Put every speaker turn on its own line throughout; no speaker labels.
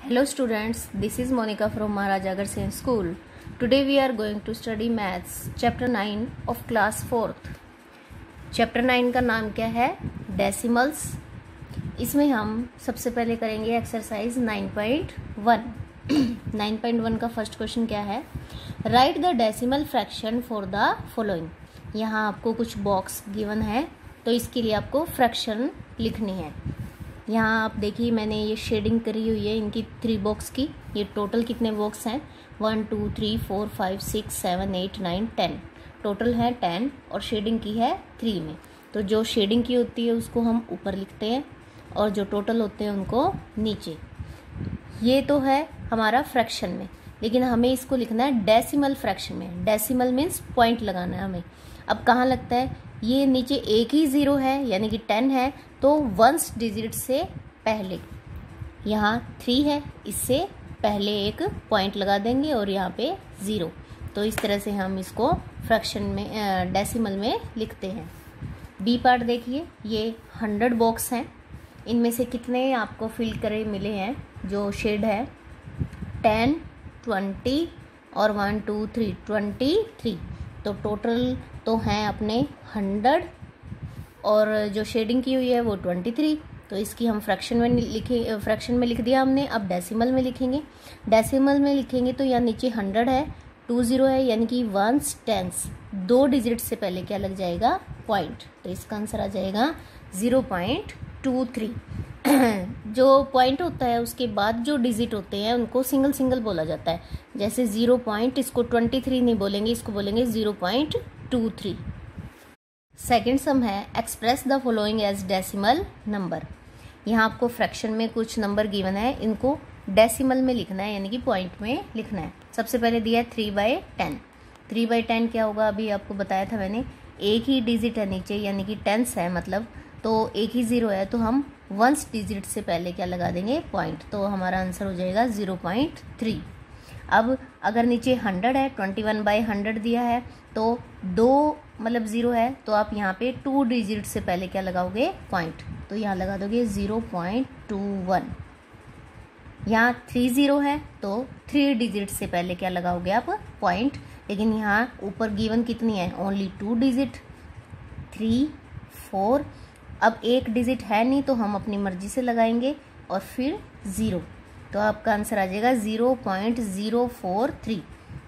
Hello students, this is Monica from Maharaja Agharsen School. Today we are going to study maths chapter 9 of class 4th. Chapter 9 का नाम क्या है? Decimals. इसमें हम सबसे पहले करेंगे एक्सरसाइज 9.1. 9.1 का फर्स्ट क्वेश्चन क्या है? Right the decimal fraction for the following. यहाँ आपको कुछ बॉक्स गिवन है तो इसके लिए आपको फ्रैक्शन लिखनी है. यहाँ आप देखिए मैंने ये शेडिंग करी हुई है इनकी 3 बॉक्स की. ये टोटल कितने बॉक्स हैं? 1 2 3 4 5 6 7 8 9 10. टोटल है 10 और शेडिंग की है 3 में. तो जो शेडिंग की होती है उसको हम ऊपर लिखते हैं और जो टोटल होते हैं उनको नीचे. ये तो है हमारा फ्रैक्शन में, लेकिन हमें इसको लिखना है डेसिमल फ्रैक्शन में. डेसिमल मीन्स पॉइंट लगाना है हमें. अब कहाँ लगता है? ये नीचे एक ही 0 है यानी कि 10 है तो वंस डिजिट से पहले यहाँ 3 है, इससे पहले एक पॉइंट लगा देंगे और यहाँ पे 0. तो इस तरह से हम इसको फ्रैक्शन में डेसिमल में लिखते हैं. बी पार्ट देखिए, ये 100 बॉक्स हैं. इनमें से कितने आपको फिल करे मिले हैं? जो शेड है 10 20 और 1 2 3 23. तो टोटल तो हैं अपने 100 और जो शेडिंग की हुई है वो 23. तो इसकी हम फ्रैक्शन में लिख दिया हमने. अब डेसिमल में लिखेंगे. डेसिमल में लिखेंगे तो यहाँ नीचे 100 है, 20 है यानी कि वंस टेंस 2 डिजिट से पहले क्या लग जाएगा? पॉइंट. तो इसका आंसर आ जाएगा 0.23. जो पॉइंट होता है उसके बाद जो डिजिट होते हैं उनको सिंगल सिंगल बोला जाता है. जैसे 0 पॉइंट, इसको 23 नहीं बोलेंगे, इसको बोलेंगे 0.23. सेकेंड सम है express the following as decimal number. यहाँ आपको फ्रैक्शन में कुछ नंबर गिवन है, इनको डेसिमल में लिखना है यानी कि पॉइंट में लिखना है. सबसे पहले दिया है 3/10. 3/10 क्या होगा? अभी आपको बताया था मैंने. एक ही डिजिट है नीचे यानी कि टेंस है मतलब, तो एक ही 0 है तो हम वंस डिजिट से पहले क्या लगा देंगे? पॉइंट. तो हमारा आंसर हो जाएगा 0.3. अब अगर नीचे 100 है, 21/100 दिया है तो 2 मतलब 0 है तो आप यहाँ पे 2 डिजिट से पहले क्या लगाओगे? पॉइंट. तो यहाँ लगा दोगे 0.21. यहाँ 30 है तो 3 डिजिट से पहले क्या लगाओगे आप? पॉइंट. लेकिन यहाँ ऊपर गिवन कितनी है? Only 2 digit, 3 4. अब एक डिजिट है नहीं तो हम अपनी मर्जी से लगाएंगे और फिर 0. तो आपका आंसर आ जाएगा 0.043.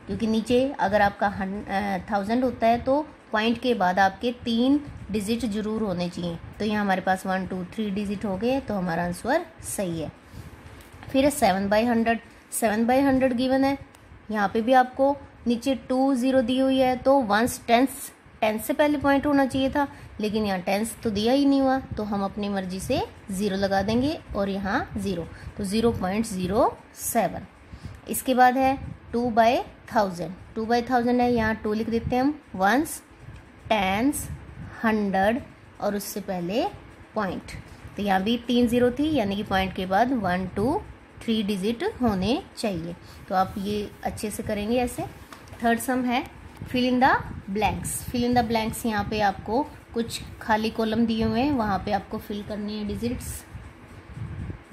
क्योंकि नीचे अगर आपका 1000 होता है तो पॉइंट के बाद आपके 3 डिजिट जरूर होने चाहिए. तो यहाँ हमारे पास 1 2 3 डिजिट हो गए तो हमारा आंसर सही है. फिर 7/100. 7/100 गिवन है. यहाँ पे भी आपको नीचे 2 0 दी हुई है तो वंस टेंस से पहले पॉइंट होना चाहिए था, लेकिन यहाँ टेंस तो दिया ही नहीं हुआ तो हम अपनी मर्जी से 0 लगा देंगे और यहाँ 0. तो 0.07. इसके बाद है 2/1000. 2/1000 है, यहाँ 2 लिख देते हैं हम. वंस टेंस 100 और उससे पहले पॉइंट. तो यहाँ भी 3 0 थी यानी कि पॉइंट के बाद 1 2 3 डिजिट होने चाहिए. तो आप ये अच्छे से करेंगे ऐसे. थर्ड सम है fill in the blanks. Fill in the blanks यहाँ पे आपको कुछ खाली कॉलम दिए हुए हैं, वहाँ पे आपको फिल करनी है डिजिट्स.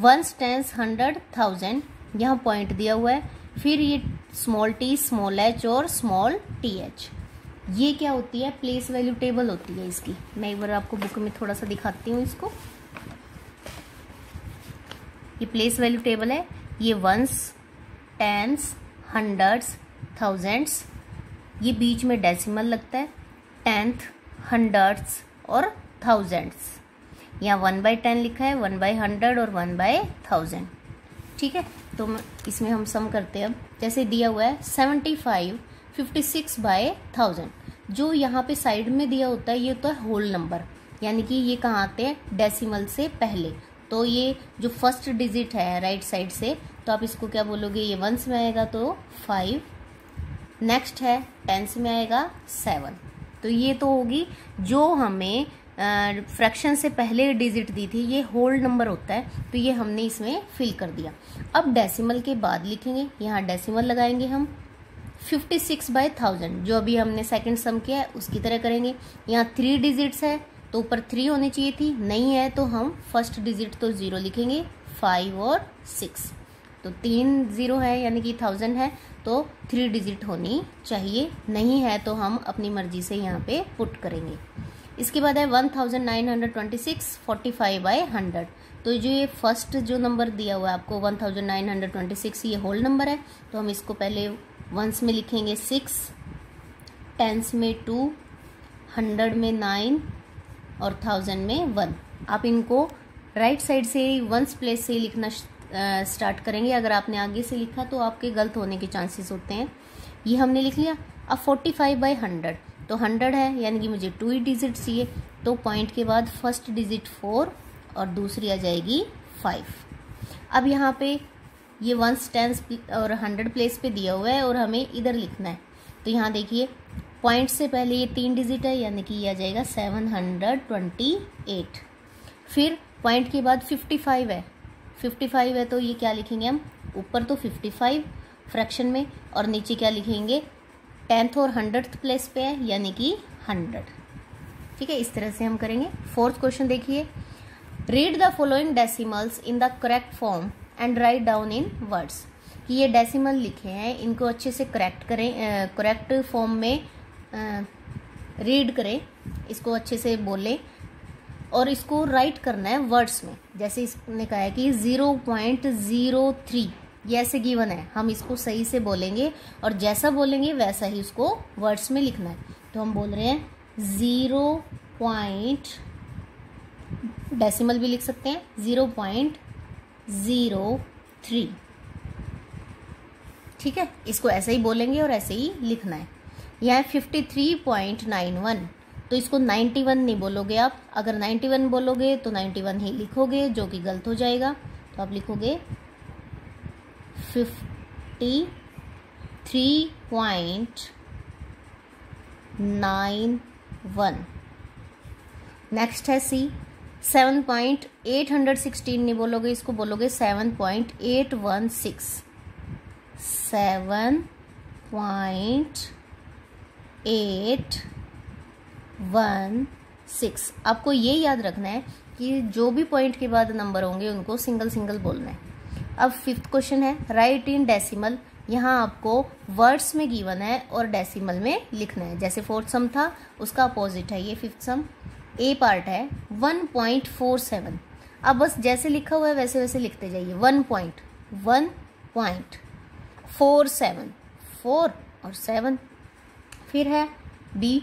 वंस टेंस 100 1000 यहाँ पॉइंट दिया हुआ है. फिर ये स्मॉल t स्मॉल h और स्मॉल th. ये क्या होती है? प्लेस वैल्यू टेबल होती है इसकी. मैं एक बार आपको बुक में थोड़ा सा दिखाती हूँ इसको. ये प्लेस वैल्यू टेबल है. ये वंस टेंस 100 1000s, ये बीच में डेसिमल लगता है 10th 100s और 1000s. यहाँ 1/10 लिखा है, 1/100 और 1/1000. ठीक है, तो इसमें हम सम करते हैं. अब जैसे दिया हुआ है 75 56/1000. जो यहाँ पे साइड में दिया होता है ये होता है होल नंबर, यानी कि ये कहाँ आते हैं? डेसिमल से पहले. तो ये जो फर्स्ट डिजिट है राइट साइड से, तो आप इसको क्या बोलोगे? ये वंस में आएगा तो 5. नेक्स्ट है टेंस में आएगा 7. तो ये तो होगी जो हमें फ्रैक्शन से पहले डिजिट दी थी. ये होल नंबर होता है तो ये हमने इसमें फिल कर दिया. अब डेसिमल के बाद लिखेंगे, यहाँ डेसिमल लगाएंगे हम. 56/1000 जो अभी हमने सेकंड सम किया है उसकी तरह करेंगे. यहाँ 3 डिजिट्स है तो ऊपर 3 होनी चाहिए थी, नहीं है तो हम फर्स्ट डिजिट तो 0 लिखेंगे, 5 और 6. तो 3 जीरो है यानी कि 1000 है, तो 3 डिजिट होनी चाहिए, नहीं है तो हम अपनी मर्जी से यहाँ पे पुट करेंगे। इसके बाद है 1926 45/100। तो जो ये फर्स्ट जो नंबर दिया हुआ है आपको 1926, ये होल नंबर है, तो हम इसको पहले वंस में लिखेंगे 6, टेंस में 2, 100 में 9 और 1000 में 1। आप इनको राइट साइड से वंस प्लेस से लिखना स्टार्ट करेंगे। अगर आपने आगे से लिखा तो आपके गलत होने के चांसेस होते हैं। ये हमने लिख लिया। अब 45/100, तो 100 है यानी कि मुझे 2 ही डिजिट चाहिए, तो पॉइंट के बाद फर्स्ट डिजिट 4 और दूसरी आ जाएगी 5। अब यहाँ पे ये वंस, टेंस और 100 प्लेस पे दिया हुआ है और हमें इधर लिखना है। तो यहाँ देखिए पॉइंट से पहले ये 3 डिजिट है यानी कि ये आ जाएगा 728। फिर पॉइंट के बाद 55 है, 55 है तो ये क्या लिखेंगे हम, ऊपर तो 55 फ्रैक्शन में और नीचे क्या लिखेंगे 10th और 100th प्लेस पे है यानी कि 100। ठीक है, इस तरह से हम करेंगे। फोर्थ क्वेश्चन देखिए, read the following decimals in the correct form and write down in words. कि ये डेसिमल लिखे हैं, इनको अच्छे से करेक्ट करें, करेक्ट फॉर्म में रीड करें, इसको अच्छे से बोलें और इसको राइट करना है वर्ड्स में। जैसे इसने कहा है कि 0.03 ये ऐसे गिवन है, हम इसको सही से बोलेंगे और जैसा बोलेंगे वैसा ही उसको वर्ड्स में लिखना है। तो हम बोल रहे हैं 0. डेसिमल भी लिख सकते हैं 0.03। ठीक है, इसको ऐसे ही बोलेंगे और ऐसे ही लिखना है। यहाँ 53.91, तो इसको 91 नहीं बोलोगे आप। अगर 91 बोलोगे तो 91 ही लिखोगे, जो कि गलत हो जाएगा। तो आप लिखोगे 53.91। नेक्स्ट है सी, 7.816 नहीं बोलोगे, इसको बोलोगे 7.816। 7.816। आपको ये याद रखना है कि जो भी पॉइंट के बाद नंबर होंगे उनको सिंगल सिंगल बोलना है। अब फिफ्थ क्वेश्चन है, राइट इन डेसिमल। यहाँ आपको वर्ड्स में गिवन है और डेसिमल में लिखना है। जैसे फोर्थ सम था उसका अपोजिट है ये फिफ्थ सम। ए पार्ट है 1.47। अब बस जैसे लिखा हुआ है वैसे वैसे लिखते जाइए। 1.47, 4 और 7। फिर है बी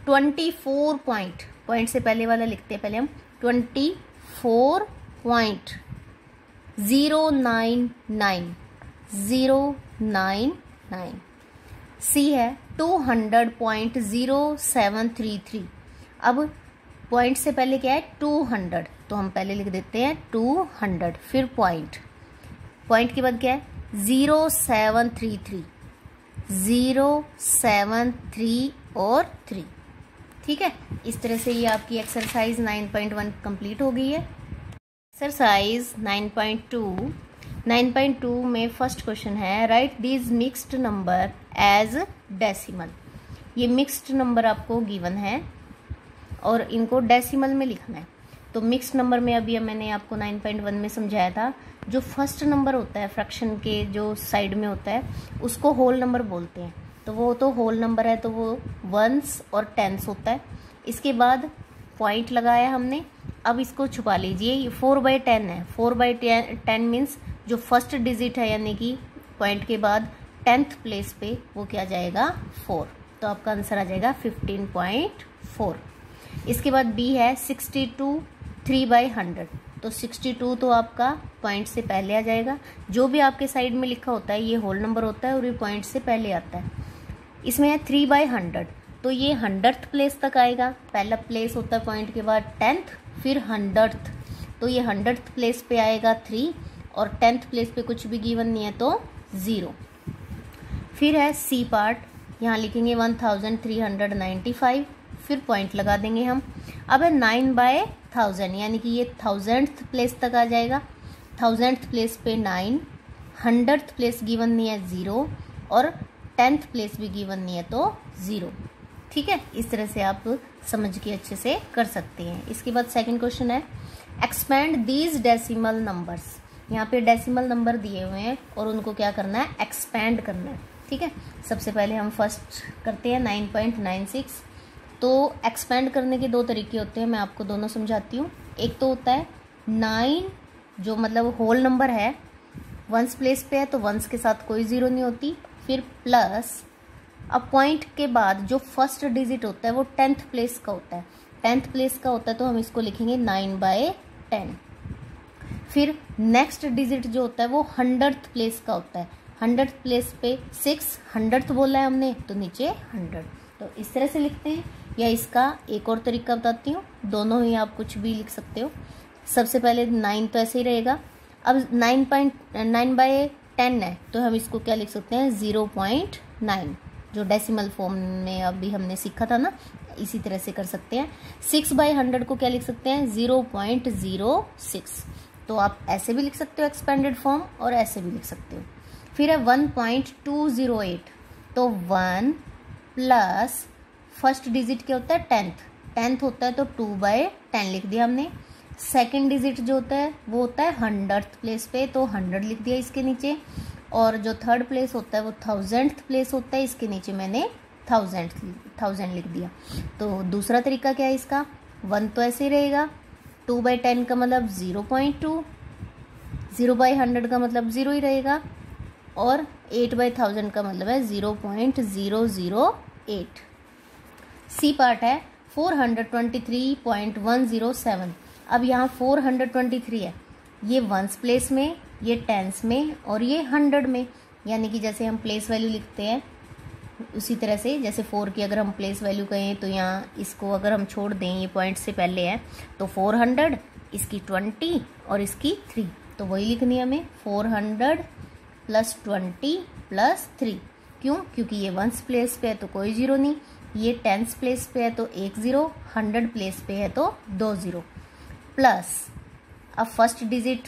24 पॉइंट से पहले वाला लिखते हैं पहले हम 24.099। सी है 200.0733। अब पॉइंट से पहले क्या है 200, तो हम पहले लिख देते हैं 200। फिर पॉइंट के बाद क्या है 0733, 073 और 3। ठीक है, इस तरह से ये आपकी एक्सरसाइज 9.1 कंप्लीट हो गई है। एक्सरसाइज 9.2 में फर्स्ट क्वेश्चन है, write these mixed number as decimal. ये मिक्स्ड नंबर आपको गिवन है और इनको डेसिमल में लिखना है। तो मिक्स्ड नंबर में अभी मैंने आपको 9.1 में समझाया था, जो फर्स्ट नंबर होता है फ्रैक्शन के जो साइड में होता है उसको होल नंबर बोलते हैं। तो वो तो होल नंबर है, तो वो वंस और टेंस होता है। इसके बाद पॉइंट लगाया हमने, अब इसको छुपा लीजिए। ये 4/10 है। 4/10 मीन्स जो फर्स्ट डिजिट है यानी कि पॉइंट के बाद 10th प्लेस पे वो क्या जाएगा 4। तो आपका आंसर आ जाएगा 15.4। इसके बाद बी है 62 3/100। तो 62 तो आपका पॉइंट से पहले आ जाएगा। जो भी आपके साइड में लिखा होता है ये होल नंबर होता है और ये पॉइंट से पहले आता है। इसमें है 3/100, तो ये 100th प्लेस तक आएगा। पहला प्लेस होता है पॉइंट के बाद 10th, फिर 100th, तो ये 100th प्लेस पे आएगा 3 और 10th प्लेस पे कुछ भी गिवन नहीं है तो 0। फिर है सी पार्ट, यहाँ लिखेंगे 1395, फिर पॉइंट लगा देंगे हम। अब है 9/1000 यानी कि ये 1000th प्लेस तक आ जाएगा। 1000th प्लेस पे 9, 100th प्लेस गिवन नहीं है 0 और 10th प्लेस भी गिवन नहीं है तो 0। ठीक है, इस तरह से आप समझ के अच्छे से कर सकते हैं। इसके बाद सेकंड क्वेश्चन है, एक्सपैंड दीज डेसिमल नंबर्स। यहाँ पे डेसिमल नंबर दिए हुए हैं और उनको क्या करना है, एक्सपेंड करना है। ठीक है, सबसे पहले हम फर्स्ट करते हैं 9.96। तो एक्सपेंड करने के दो तरीके होते हैं, मैं आपको दोनों समझाती हूँ। एक तो होता है 9 जो मतलब होल नंबर है, वंस प्लेस पे है तो वंस के साथ कोई ज़ीरो नहीं होती, फिर प्लस अब पॉइंट के बाद जो फर्स्ट डिजिट होता है वो 10th प्लेस का होता है। 10th प्लेस का होता है तो हम इसको लिखेंगे 9/10। फिर नेक्स्ट डिजिट जो होता है वो 100th प्लेस का होता है। 100th प्लेस पे 6 100th बोला है हमने तो नीचे 100। तो इस तरह से लिखते हैं, या इसका एक और तरीका बताती हूँ, दोनों ही आप कुछ भी लिख सकते हो। सबसे पहले 9 तो ऐसे ही रहेगा। अब 9/10 है तो हम इसको क्या लिख सकते हैं, 0.9, जो डेसिमल फॉर्म में अभी हमने सीखा था ना, इसी तरह से कर सकते हैं। 6/100 को क्या लिख सकते हैं, 0.06। तो आप ऐसे भी लिख सकते हो एक्सपेंडेड फॉर्म, और ऐसे भी लिख सकते हो। फिर है 1.208, तो 1 प्लस फर्स्ट डिजिट क्या होता है, 10th होता है तो 2/10 लिख दिया हमने। सेकेंड डिजिट जो होता है वो होता है 100th प्लेस पे, तो 100 लिख दिया इसके नीचे। और जो थर्ड प्लेस होता है वो 1000th प्लेस होता है, इसके नीचे मैंने 1000 लिख दिया। तो दूसरा तरीका क्या है इसका, 1 तो ऐसे ही रहेगा, 2/10 का मतलब 0.2, 0/100 का मतलब 0 ही रहेगा, और 8/1000 का मतलब है 0.008। सी पार्ट है 423.107। अब यहाँ 423 है, ये वंस प्लेस में, ये टेंस में, और ये 100 में। यानी कि जैसे हम प्लेस वैल्यू लिखते हैं उसी तरह से, जैसे 4 की अगर हम प्लेस वैल्यू कहें तो यहाँ इसको अगर हम छोड़ दें, ये पॉइंट से पहले है तो 400, इसकी 20 और इसकी 3, तो वही लिखनी है हमें, 400 + 20 + 3। क्यों, क्योंकि ये वंस प्लेस पे है तो कोई ज़ीरो नहीं, ये टेंस प्लेस पे है तो 1 ज़ीरो, 100 प्लेस पे है तो 2 ज़ीरो, प्लस अब फर्स्ट डिजिट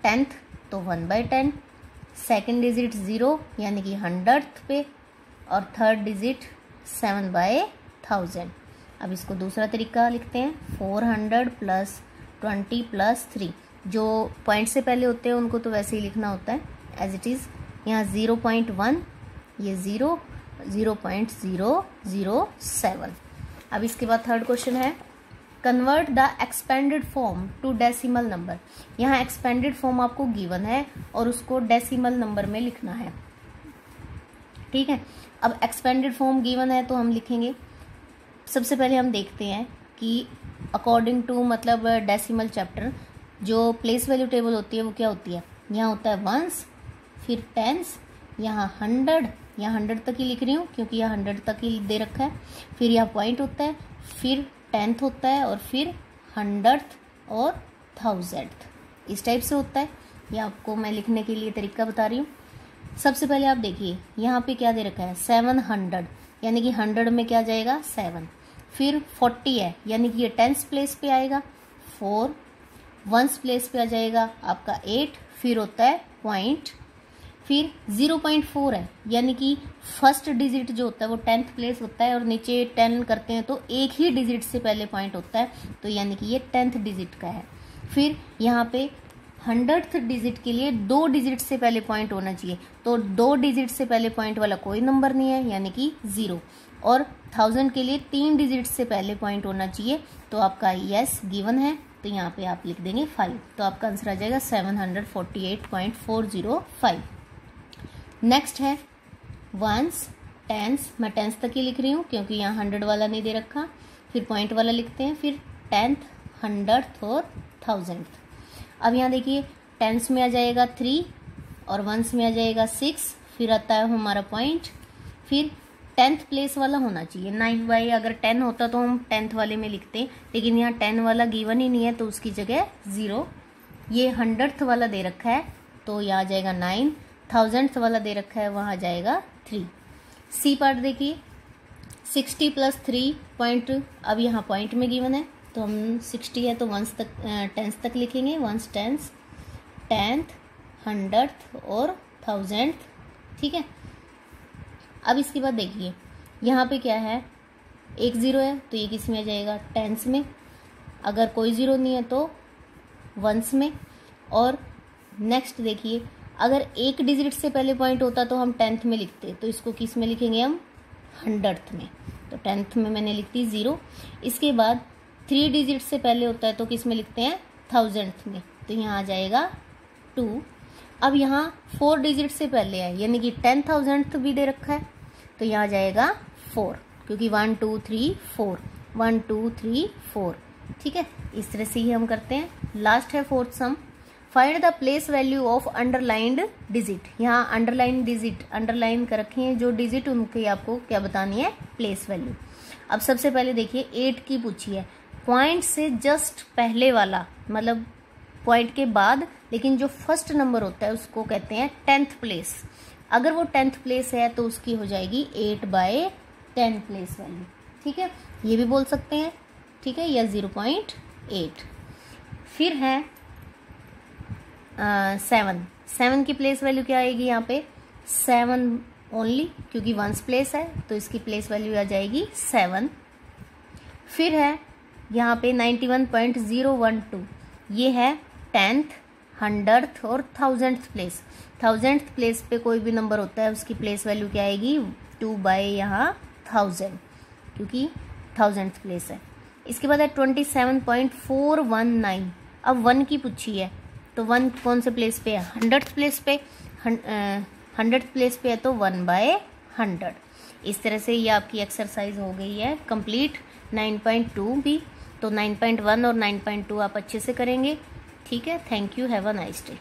10th तो 1/10, सेकेंड डिजिट 0 यानी कि 100th पे, और थर्ड डिजिट 7/1000। अब इसको दूसरा तरीका लिखते हैं, 400 + 20 + 3। जो पॉइंट से पहले होते हैं उनको तो वैसे ही लिखना होता है एज इट इज़। यहाँ 0.1, ये 0, 0.007। अब इसके बाद थर्ड क्वेश्चन है, convert the expanded form to decimal number. यहाँ एक्सपेंडेड फॉर्म आपको गिवन है और उसको डेसिमल नंबर में लिखना है। ठीक है, अब एक्सपेंडेड फॉर्म गिवन है तो हम लिखेंगे, सबसे पहले हम देखते हैं कि अकॉर्डिंग टू मतलब डेसिमल चैप्टर जो प्लेस वैल्यू टेबल होती है वो क्या होती है। यहाँ होता है वंस, फिर टेंस, यहाँ 100, यहाँ 100 तक ही लिख रही हूँ क्योंकि यहाँ 100 तक ही दे रखा है। फिर यहाँ पॉइंट होता है, फिर 10th होता है, और फिर 100th और 1000th, इस टाइप से होता है। ये आपको मैं लिखने के लिए तरीका बता रही हूँ। सबसे पहले आप देखिए यहाँ पे क्या दे रखा है, 700, यानी कि 100 में क्या जाएगा 7। फिर 40 है यानी कि ये 10th प्लेस पे आएगा, 4 वंस प्लेस पे आ जाएगा आपका 8, फिर होता है पॉइंट, फिर 0.4 है यानी कि फर्स्ट डिजिट जो होता है वो 10th प्लेस होता है, और नीचे 10 करते हैं तो एक ही डिजिट से पहले पॉइंट होता है, तो यानी कि ये 10th डिजिट का है। फिर यहाँ पे 100th डिजिट के लिए 2 डिजिट से पहले पॉइंट होना चाहिए, तो 2 डिजिट से पहले पॉइंट वाला कोई नंबर नहीं है यानी कि 0, और 1000 के लिए 3 डिजिट से पहले पॉइंट होना चाहिए, तो आपका यस गिवन है, तो यहाँ पे आप लिख देंगे 5, तो आपका आंसर आ जाएगा 748.405। नेक्स्ट है वंस, टेंस, मैं टेंस तक ही लिख रही हूँ क्योंकि यहाँ 100 वाला नहीं दे रखा, फिर पॉइंट वाला लिखते हैं, फिर 10th, 100th और 1000th। अब यहाँ देखिए टेंस में आ जाएगा 3 और वंस में आ जाएगा 6, फिर आता है हमारा पॉइंट, फिर 10th प्लेस वाला होना चाहिए। 9 अगर 10 होता तो हम 10th वाले में लिखते, लेकिन यहाँ 10 वाला गिवन ही नहीं है तो उसकी जगह 0। ये 100th वाला दे रखा है तो यहाँ आ जाएगा 9, 1000th वाला दे रखा है वहाँ जाएगा 3। सी पार्ट देखिए 60 + 3 पॉइंट, अब यहाँ पॉइंट में गिवन है तो हम 60 है तो वंस तक 10th तक लिखेंगे, वंस, टेंस, 10th, 100th और 1000th। ठीक है, अब इसके बाद देखिए यहाँ पे क्या है, 1 0 है तो ये किस में आ जाएगा, टेंस में, अगर कोई 0 नहीं है तो वंस में, और नेक्स्ट देखिए, अगर एक डिजिट से पहले पॉइंट होता तो हम 10th में लिखते, तो इसको किस में लिखेंगे हम? 100th में। तो 10th में मैंने लिख दी 0। इसके बाद 3 डिजिट से पहले होता है तो किस में लिखते हैं? 1000th में। तो यहाँ आ जाएगा 2। अब यहाँ 4 डिजिट से पहले है, यानी कि 10,000th भी दे रखा है, तो यहाँ आ जाएगा 4, क्योंकि 1 2 3 4, 1 2 3 4। ठीक है, इस तरह से ही हम करते हैं। लास्ट है 4th sum, find the place value of underlined digit. यहाँ अंडरलाइन डिजिट अंडरलाइन कर रखे हैं जो डिजिट, उनकी आपको क्या बतानी है? Place value. अब सबसे पहले देखिए 8 की पूछी है, पॉइंट से जस्ट पहले वाला, मतलब पॉइंट के बाद लेकिन जो फर्स्ट नंबर होता है उसको कहते हैं 10th प्लेस। अगर वो 10th प्लेस है तो उसकी हो जाएगी 8/10 प्लेस वैल्यू। ठीक है, ये भी बोल सकते हैं। ठीक है, या 0.8। फिर है 7 की प्लेस वैल्यू क्या आएगी? यहाँ पे 7 ओनली, क्योंकि 1th प्लेस है तो इसकी प्लेस वैल्यू आ जाएगी 7। फिर है यहाँ पे 91.012, ये है 10th, 100th और 1000th प्लेस। 1000th प्लेस पे कोई भी नंबर होता है उसकी प्लेस वैल्यू क्या आएगी? 2/1000, क्योंकि 1000th प्लेस है। इसके बाद है 27.419। अब 1 की पूछी है, तो 1 कौन से प्लेस पे है? 100th प्लेस पे। 100th प्लेस पे है तो 1/100। इस तरह से ये आपकी एक्सरसाइज हो गई है कंप्लीट। 9.2 भी, तो 9.1 और 9.2 आप अच्छे से करेंगे। ठीक है, thank you, have a nice day.